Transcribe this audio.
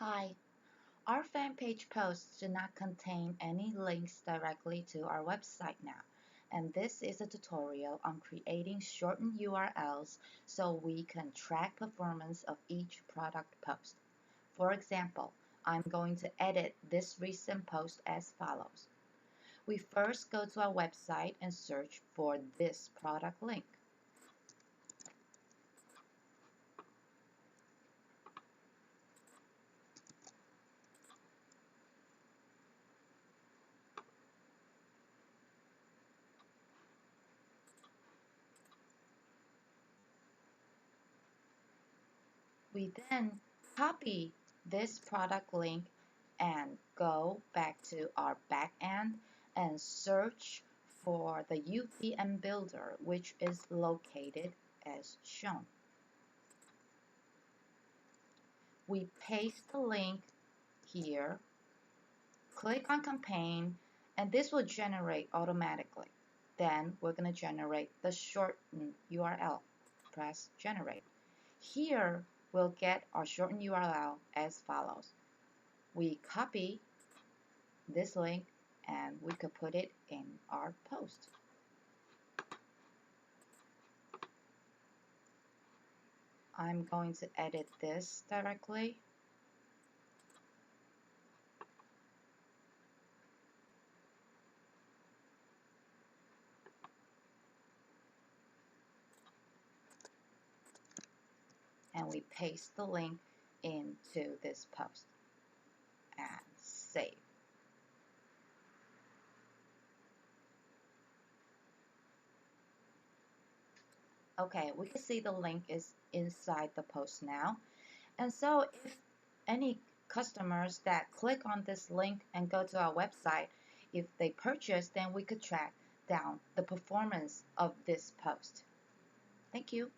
Hi, our fan page posts do not contain any links directly to our website now, and this is a tutorial on creating shortened URLs so we can track performance of each product post. For example, I'm going to edit this recent post as follows. We first go to our website and search for this product link. We then copy this product link and go back to our backend and search for the UTM builder, which is located as shown. We paste the link here, click on campaign, and this will generate automatically. Then we're going to generate the shortened URL. Press generate. Here we'll get our shortened URL as follows. We copy this link and we could put it in our post. I'm going to edit this directly. And we paste the link into this post and save. Okay, we can see the link is inside the post now. And so if any customers that click on this link and go to our website, if they purchase, then we could track down the performance of this post. Thank you.